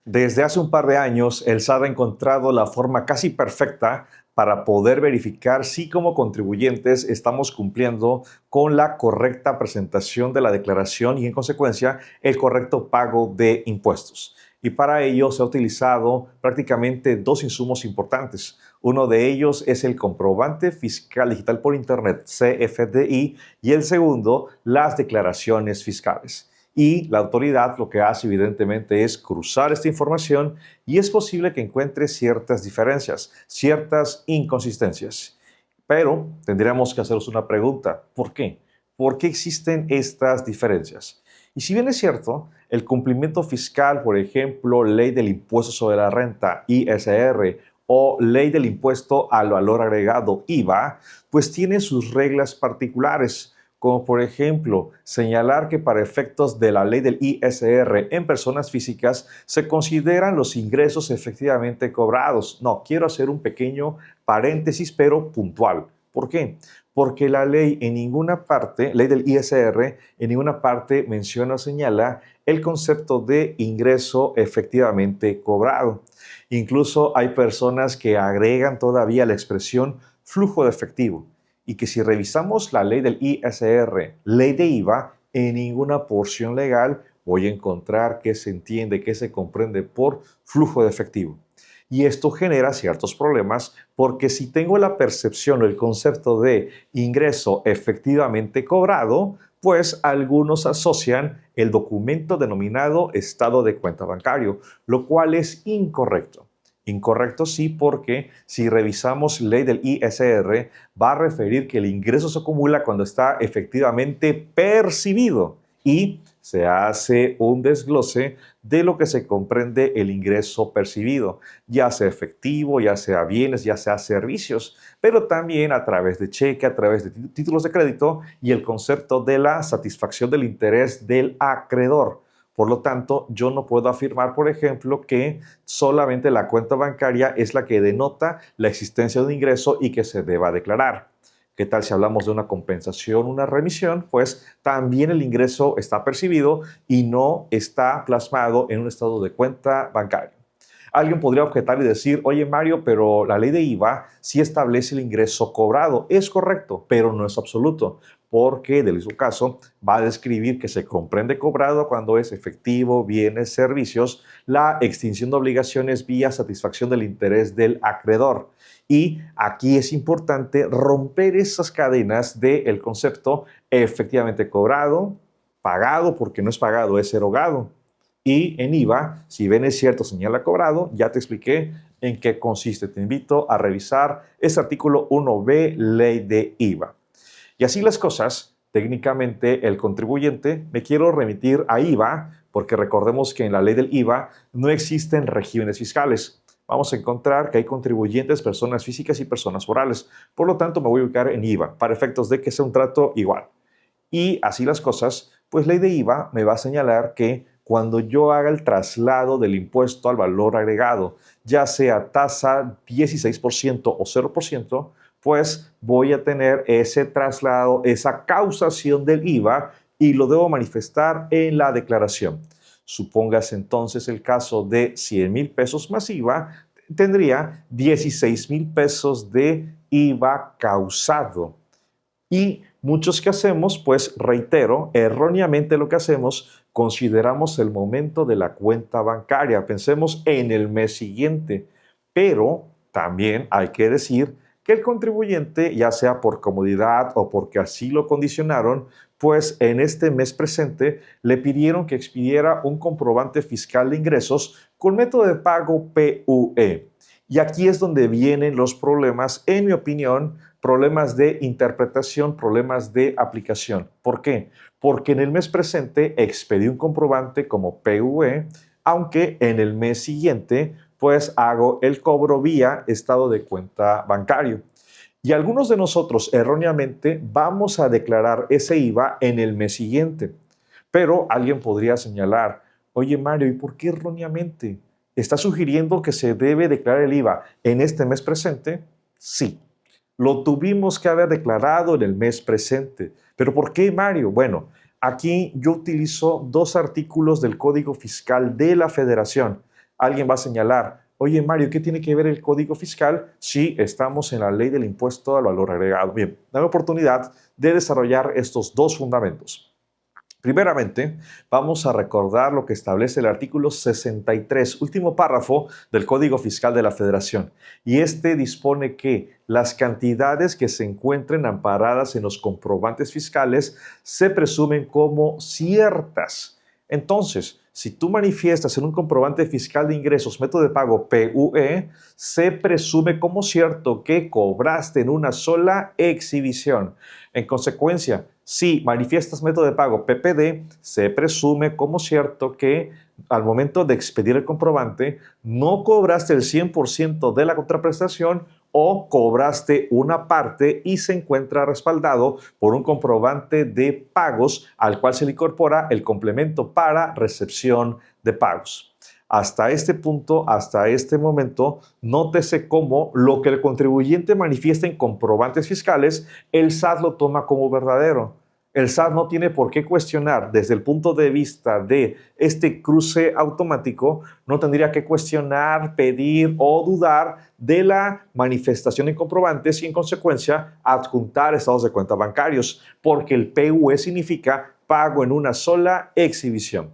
Desde hace un par de años, el SAT ha encontrado la forma casi perfecta para poder verificar si como contribuyentes estamos cumpliendo con la correcta presentación de la declaración y en consecuencia el correcto pago de impuestos. Y para ello se ha utilizado prácticamente dos insumos importantes. Uno de ellos es el comprobante fiscal digital por Internet, CFDI, y el segundo, las declaraciones fiscales. Y la autoridad lo que hace evidentemente es cruzar esta información y es posible que encuentre ciertas diferencias, ciertas inconsistencias. Pero tendríamos que hacernos una pregunta. ¿Por qué? ¿Por qué existen estas diferencias? Y si bien es cierto, el cumplimiento fiscal, por ejemplo, ley del impuesto sobre la renta, ISR, o ley del impuesto al valor agregado, IVA, pues tiene sus reglas particulares, como por ejemplo señalar que para efectos de la ley del ISR en personas físicas se consideran los ingresos efectivamente cobrados. No, quiero hacer un pequeño paréntesis, pero puntual. ¿Por qué? Porque la ley en ninguna parte, ley del ISR, en ninguna parte menciona o señala el concepto de ingreso efectivamente cobrado. Incluso hay personas que agregan todavía la expresión flujo de efectivo y que si revisamos la ley del ISR, ley de IVA, en ninguna porción legal voy a encontrar que se entiende, que se comprende por flujo de efectivo. Y esto genera ciertos problemas porque si tengo la percepción o el concepto de ingreso efectivamente cobrado, pues algunos asocian el documento denominado estado de cuenta bancario, lo cual es incorrecto. Incorrecto sí, porque si revisamos ley del ISR, va a referir que el ingreso se acumula cuando está efectivamente percibido y se hace un desglose de lo que se comprende el ingreso percibido, ya sea efectivo, ya sea bienes, ya sea servicios, pero también a través de cheque, a través de títulos de crédito y el concepto de la satisfacción del interés del acreedor. Por lo tanto, yo no puedo afirmar, por ejemplo, que solamente la cuenta bancaria es la que denota la existencia de un ingreso y que se deba declarar. ¿Qué tal si hablamos de una compensación, una remisión? Pues también el ingreso está percibido y no está plasmado en un estado de cuenta bancario. Alguien podría objetar y decir, oye Mario, pero la ley de IVA sí establece el ingreso cobrado. Es correcto, pero no es absoluto, porque de su caso va a describir que se comprende cobrado cuando es efectivo, bienes, servicios, la extinción de obligaciones vía satisfacción del interés del acreedor. Y aquí es importante romper esas cadenas del concepto efectivamente cobrado, pagado, porque no es pagado, es erogado. Y en IVA, si bien es cierto, señala cobrado, ya te expliqué en qué consiste. Te invito a revisar este artículo 1B, ley de IVA. Y así las cosas, técnicamente el contribuyente, me quiero remitir a IVA, porque recordemos que en la ley del IVA no existen regímenes fiscales. Vamos a encontrar que hay contribuyentes, personas físicas y personas morales. Por lo tanto, me voy a ubicar en IVA, para efectos de que sea un trato igual. Y así las cosas, pues ley de IVA me va a señalar que cuando yo haga el traslado del impuesto al valor agregado, ya sea tasa 16% o 0%, pues voy a tener ese traslado, esa causación del IVA y lo debo manifestar en la declaración. Supóngase entonces el caso de 100,000 pesos más IVA, tendría 16,000 pesos de IVA causado. Y muchos que hacemos, pues reitero, erróneamente lo que hacemos, consideramos el momento de la cuenta bancaria, pensemos en el mes siguiente, pero también hay que decir que el contribuyente, ya sea por comodidad o porque así lo condicionaron, pues en este mes presente le pidieron que expidiera un comprobante fiscal de ingresos con método de pago PUE. Y aquí es donde vienen los problemas, en mi opinión, problemas de interpretación, problemas de aplicación. ¿Por qué? Porque en el mes presente expedí un comprobante como PUE, aunque en el mes siguiente pues hago el cobro vía estado de cuenta bancario. Y algunos de nosotros erróneamente vamos a declarar ese IVA en el mes siguiente. Pero alguien podría señalar, oye Mario, ¿y por qué erróneamente? ¿Está sugiriendo que se debe declarar el IVA en este mes presente? Sí, lo tuvimos que haber declarado en el mes presente. ¿Pero por qué, Mario? Bueno, aquí yo utilizo dos artículos del Código Fiscal de la Federación. Alguien va a señalar, oye Mario, ¿qué tiene que ver el código fiscal si estamos en la ley del impuesto al valor agregado? Bien, dame oportunidad de desarrollar estos dos fundamentos. Primeramente, vamos a recordar lo que establece el artículo 63, último párrafo del Código Fiscal de la Federación. Y este dispone que las cantidades que se encuentren amparadas en los comprobantes fiscales se presumen como ciertas. Entonces, si tú manifiestas en un comprobante fiscal de ingresos método de pago PUE, se presume como cierto que cobraste en una sola exhibición. En consecuencia, si manifiestas método de pago PPD, se presume como cierto que al momento de expedir el comprobante no cobraste el 100% de la contraprestación o cobraste una parte y se encuentra respaldado por un comprobante de pagos al cual se le incorpora el complemento para recepción de pagos. Hasta este punto, hasta este momento, nótese cómo lo que el contribuyente manifiesta en comprobantes fiscales, el SAT lo toma como verdadero. El SAT no tiene por qué cuestionar desde el punto de vista de este cruce automático, no tendría que cuestionar, pedir o dudar de la manifestación en comprobantes y en consecuencia adjuntar estados de cuenta bancarios, porque el PUE significa pago en una sola exhibición.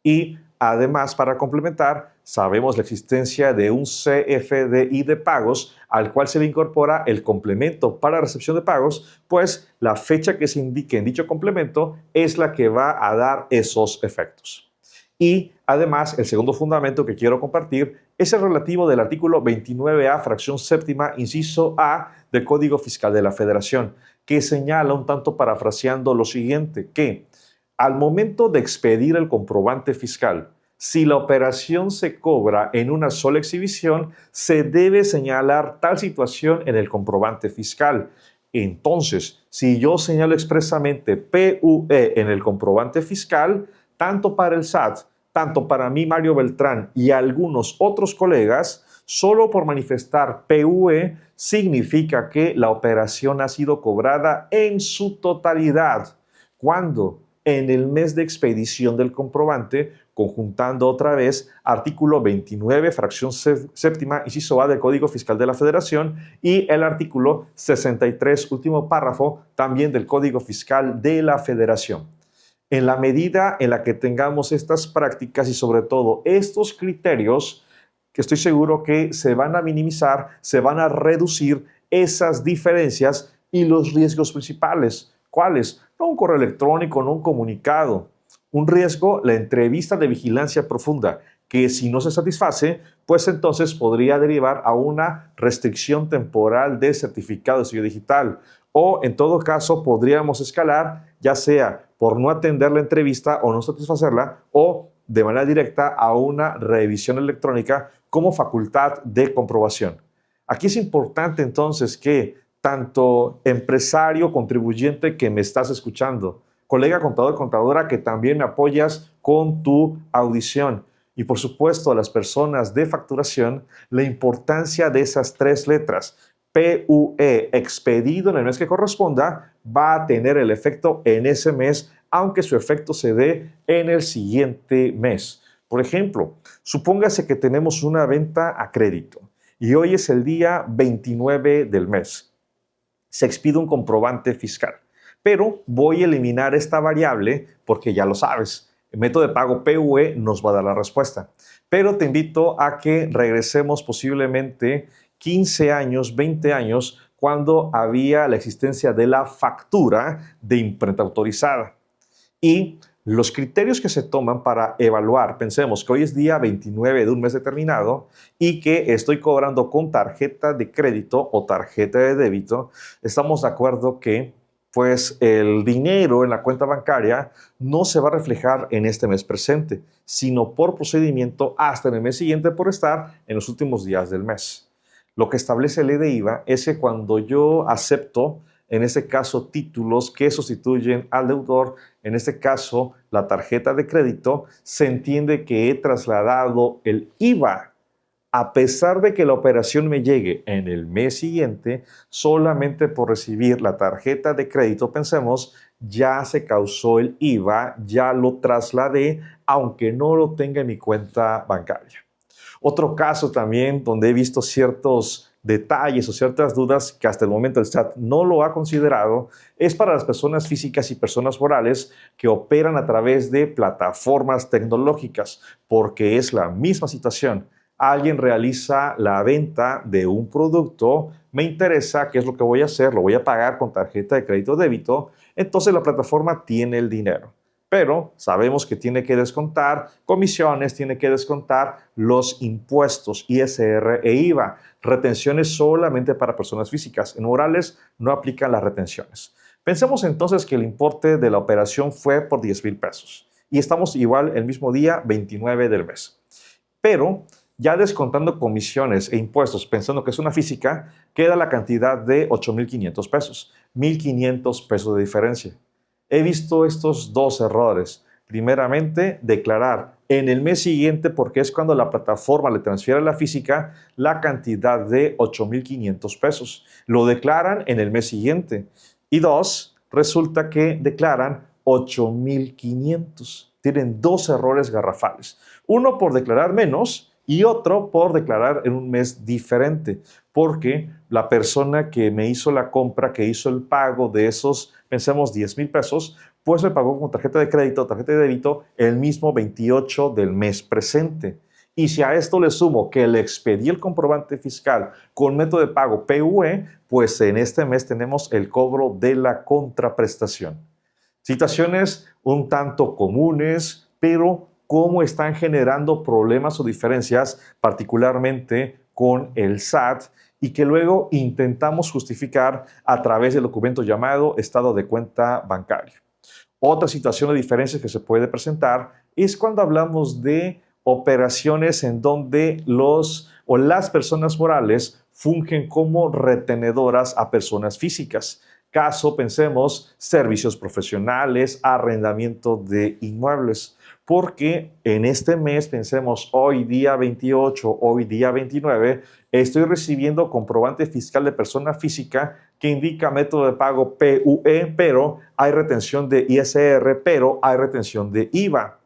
Y además, para complementar, sabemos la existencia de un CFDI de pagos al cual se le incorpora el complemento para recepción de pagos, pues la fecha que se indique en dicho complemento es la que va a dar esos efectos. Y además, el segundo fundamento que quiero compartir es el relativo del artículo 29A, fracción séptima, inciso A del Código Fiscal de la Federación, que señala un tanto parafraseando lo siguiente, que al momento de expedir el comprobante fiscal, si la operación se cobra en una sola exhibición, se debe señalar tal situación en el comprobante fiscal. Entonces, si yo señalo expresamente PUE en el comprobante fiscal, tanto para el SAT, tanto para mí, Mario Beltrán, y algunos otros colegas, solo por manifestar PUE significa que la operación ha sido cobrada en su totalidad. ¿Cuándo? En el mes de expedición del comprobante, conjuntando otra vez artículo 29, fracción séptima, inciso A del Código Fiscal de la Federación y el artículo 63, último párrafo, también del Código Fiscal de la Federación. En la medida en la que tengamos estas prácticas y sobre todo estos criterios, que estoy seguro que se van a minimizar, se van a reducir esas diferencias y los riesgos principales. ¿Cuáles? No un correo electrónico, no un comunicado. Un riesgo, la entrevista de vigilancia profunda, que si no se satisface, pues entonces podría derivar a una restricción temporal de certificado de sello digital. O en todo caso podríamos escalar, ya sea por no atender la entrevista o no satisfacerla, o de manera directa a una revisión electrónica como facultad de comprobación. Aquí es importante entonces que tanto empresario, contribuyente que me estás escuchando, colega contador, contadora que también me apoyas con tu audición y por supuesto a las personas de facturación, la importancia de esas tres letras, PUE, expedido en el mes que corresponda, va a tener el efecto en ese mes, aunque su efecto se dé en el siguiente mes. Por ejemplo, supóngase que tenemos una venta a crédito y hoy es el día 29 del mes. Se expide un comprobante fiscal. Pero voy a eliminar esta variable porque ya lo sabes, el método de pago PUE nos va a dar la respuesta. Pero te invito a que regresemos posiblemente 15 años, 20 años, cuando había la existencia de la factura de imprenta autorizada. Y los criterios que se toman para evaluar, pensemos que hoy es día 29 de un mes determinado y que estoy cobrando con tarjeta de crédito o tarjeta de débito, estamos de acuerdo que pues el dinero en la cuenta bancaria no se va a reflejar en este mes presente, sino por procedimiento hasta en el mes siguiente por estar en los últimos días del mes. Lo que establece la ley de IVA es que cuando yo acepto, en este caso, títulos que sustituyen al deudor, en este caso, la tarjeta de crédito, se entiende que he trasladado el IVA. A pesar de que la operación me llegue en el mes siguiente, solamente por recibir la tarjeta de crédito, pensemos, ya se causó el IVA, ya lo trasladé, aunque no lo tenga en mi cuenta bancaria. Otro caso también donde he visto ciertos detalles o ciertas dudas que hasta el momento el SAT no lo ha considerado es para las personas físicas y personas morales que operan a través de plataformas tecnológicas, porque es la misma situación. Alguien realiza la venta de un producto, me interesa qué es lo que voy a hacer, lo voy a pagar con tarjeta de crédito o débito, entonces la plataforma tiene el dinero. Pero sabemos que tiene que descontar comisiones, tiene que descontar los impuestos, ISR e IVA. Retenciones solamente para personas físicas. En morales no aplican las retenciones. Pensemos entonces que el importe de la operación fue por 10,000 pesos y estamos igual el mismo día 29 del mes. Pero ya descontando comisiones e impuestos, pensando que es una física, queda la cantidad de 8,500 pesos, 1,500 pesos de diferencia. He visto estos dos errores. Primeramente, declarar en el mes siguiente, porque es cuando la plataforma le transfiere a la física la cantidad de 8,500 pesos. Lo declaran en el mes siguiente. Y dos, resulta que declaran 8,500. Tienen dos errores garrafales. Uno por declarar menos y otro por declarar en un mes diferente, porque la persona que me hizo la compra, que hizo el pago de esos, pensemos 10,000 pesos, pues me pagó con tarjeta de crédito, tarjeta de débito, el mismo 28 del mes presente. Y si a esto le sumo que le expedí el comprobante fiscal con método de pago PUE, pues en este mes tenemos el cobro de la contraprestación. Situaciones un tanto comunes, pero cómo están generando problemas o diferencias, particularmente con el SAT, y que luego intentamos justificar a través del documento llamado estado de cuenta bancario. Otra situación de diferencias que se puede presentar es cuando hablamos de operaciones en donde los o las personas morales fungen como retenedoras a personas físicas. Caso, pensemos, servicios profesionales, arrendamiento de inmuebles. Porque en este mes, pensemos, hoy día 28, hoy día 29, estoy recibiendo comprobante fiscal de persona física que indica método de pago PUE, pero hay retención de ISR, pero hay retención de IVA.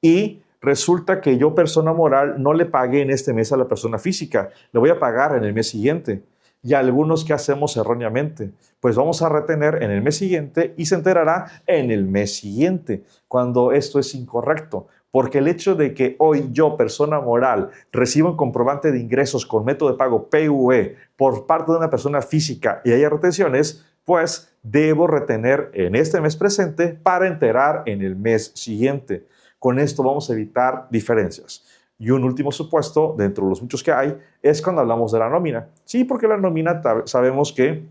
Y resulta que yo, persona moral, no le pagué en este mes a la persona física, le voy a pagar en el mes siguiente. Y algunos que hacemos erróneamente, pues vamos a retener en el mes siguiente y se enterará en el mes siguiente, cuando esto es incorrecto. Porque el hecho de que hoy yo, persona moral, reciba un comprobante de ingresos con método de pago PUE por parte de una persona física y haya retenciones, pues debo retener en este mes presente para enterar en el mes siguiente. Con esto vamos a evitar diferencias. Y un último supuesto, dentro de los muchos que hay, es cuando hablamos de la nómina. Sí, porque la nómina sabemos que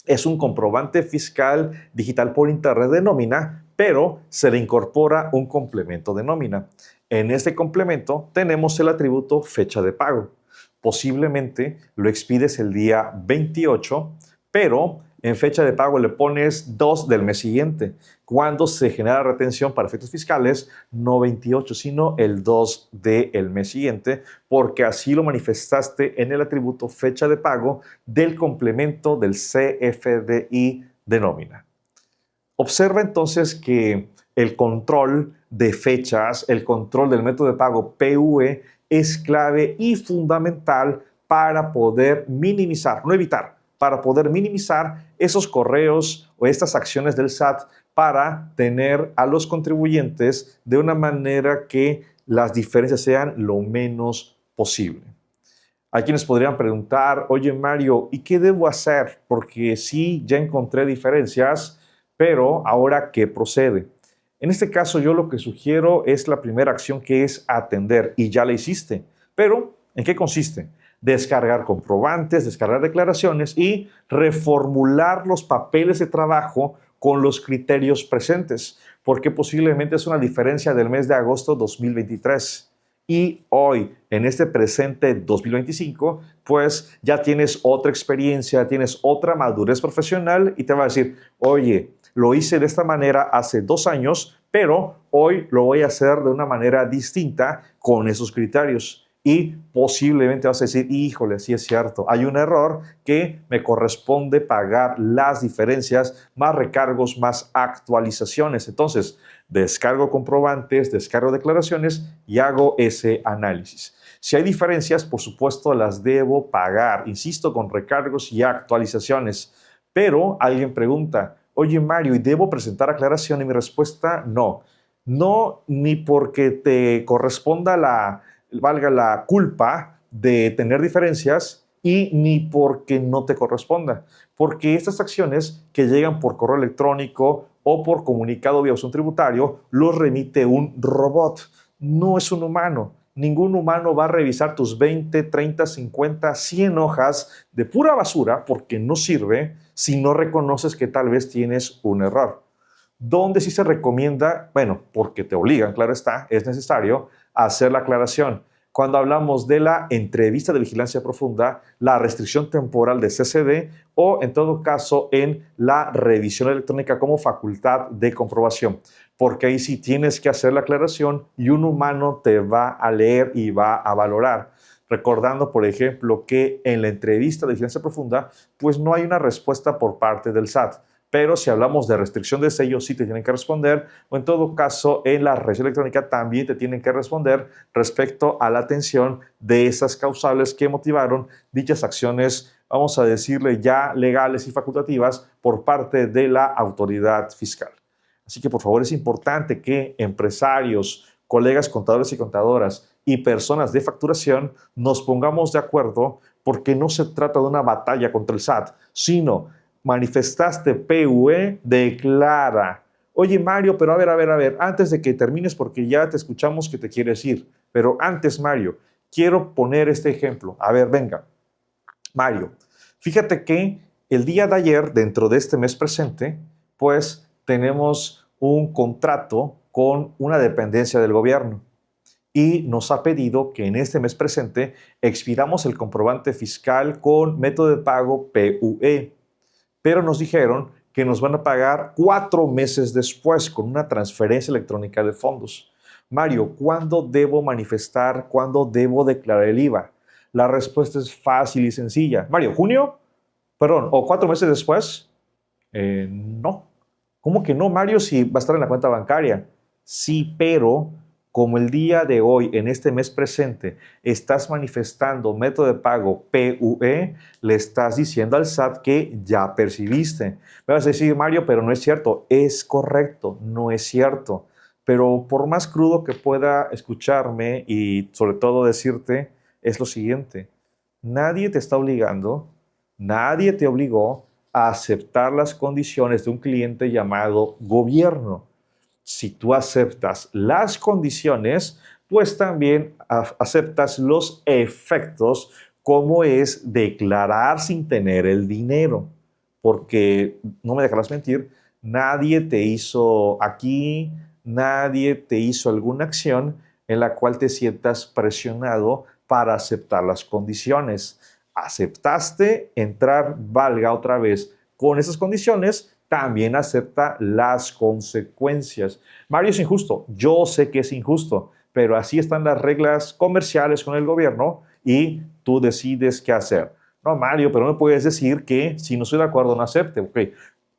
es un comprobante fiscal digital por internet de nómina, pero se le incorpora un complemento de nómina. En este complemento tenemos el atributo fecha de pago. Posiblemente lo expides el día 28, pero en fecha de pago le pones 2 del mes siguiente, cuando se genera retención para efectos fiscales, no 28, sino el 2 del mes siguiente, porque así lo manifestaste en el atributo fecha de pago del complemento del CFDI de nómina. Observa entonces que el control de fechas, el control del método de pago PUE es clave y fundamental para poder minimizar, no evitar, para poder minimizar esos correos o estas acciones del SAT para tener a los contribuyentes de una manera que las diferencias sean lo menos posible. Hay quienes podrían preguntar, oye Mario, ¿y qué debo hacer? Porque sí, ya encontré diferencias, pero ahora, ¿qué procede? En este caso, yo lo que sugiero es la primera acción, que es atender, y ya la hiciste. Pero, ¿en qué consiste? Descargar comprobantes, descargar declaraciones y reformular los papeles de trabajo con los criterios presentes, porque posiblemente es una diferencia del mes de agosto 2023. Y hoy, en este presente 2025, pues ya tienes otra experiencia, tienes otra madurez profesional y te va a decir, oye, lo hice de esta manera hace 2 años, pero hoy lo voy a hacer de una manera distinta con esos criterios. y posiblemente vas a decir, híjole, sí es cierto, hay un error que me corresponde pagar las diferencias, más recargos, más actualizaciones. Entonces, descargo comprobantes, descargo declaraciones y hago ese análisis. Si hay diferencias, por supuesto, las debo pagar, insisto, con recargos y actualizaciones. Pero alguien pregunta, oye Mario, ¿y debo presentar aclaración? Y mi respuesta, no. No, ni porque te corresponda valga la culpa de tener diferencias y ni porque no te corresponda. Porque estas acciones que llegan por correo electrónico o por comunicado vía buzón tributario los remite un robot. No es un humano. Ningún humano va a revisar tus 20, 30, 50, 100 hojas de pura basura porque no sirve si no reconoces que tal vez tienes un error. ¿Dónde sí se recomienda? Bueno, porque te obligan, claro está, es necesario hacer la aclaración. Cuando hablamos de la entrevista de vigilancia profunda, la restricción temporal de CCD o, en todo caso, en la revisión electrónica como facultad de comprobación. Porque ahí sí tienes que hacer la aclaración y un humano te va a leer y va a valorar. Recordando, por ejemplo, que en la entrevista de vigilancia profunda, pues no hay una respuesta por parte del SAT. Pero si hablamos de restricción de sellos, sí te tienen que responder, o en todo caso, en la revisión electrónica también te tienen que responder respecto a la atención de esas causables que motivaron dichas acciones, vamos a decirle ya legales y facultativas por parte de la autoridad fiscal. Así que por favor es importante que empresarios, colegas contadores y contadoras y personas de facturación nos pongamos de acuerdo porque no se trata de una batalla contra el SAT, sino manifestaste PUE, declara. Oye Mario, pero a ver, antes de que termines porque ya te escuchamos que te quieres ir, pero antes Mario, quiero poner este ejemplo. A ver, venga. Mario, fíjate que el día de ayer, dentro de este mes presente, pues tenemos un contrato con una dependencia del gobierno y nos ha pedido que en este mes presente expidamos el comprobante fiscal con método de pago PUE. Pero nos dijeron que nos van a pagar 4 meses después con una transferencia electrónica de fondos. Mario, ¿cuándo debo manifestar? ¿Cuándo debo declarar el IVA? La respuesta es fácil y sencilla. Mario, ¿junio? Perdón, ¿o 4 meses después? No. ¿Cómo que no, Mario, si va a estar en la cuenta bancaria? Sí, pero como el día de hoy, en este mes presente, estás manifestando método de pago PUE, le estás diciendo al SAT que ya percibiste. Me vas a decir, Mario, pero no es cierto. Es correcto, no es cierto. Pero por más crudo que pueda escucharme y sobre todo decirte, es lo siguiente. Nadie te está obligando, nadie te obligó a aceptar las condiciones de un cliente llamado gobierno. Si tú aceptas las condiciones, pues también aceptas los efectos, como es declarar sin tener el dinero. Porque, no me dejarás mentir, nadie te hizo aquí, nadie te hizo alguna acción en la cual te sientas presionado para aceptar las condiciones. Aceptaste entrar, valga otra vez, con esas condiciones, también acepta las consecuencias. Mario, es injusto. Yo sé que es injusto, pero así están las reglas comerciales con el gobierno y tú decides qué hacer. No, Mario, pero no puedes decir que si no estoy de acuerdo no acepte. Ok,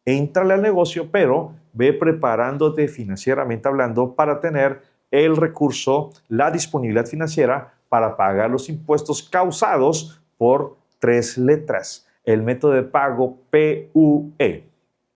éntrale al negocio, pero ve preparándote financieramente hablando para tener el recurso, la disponibilidad financiera para pagar los impuestos causados por 3 letras. El método de pago PUE.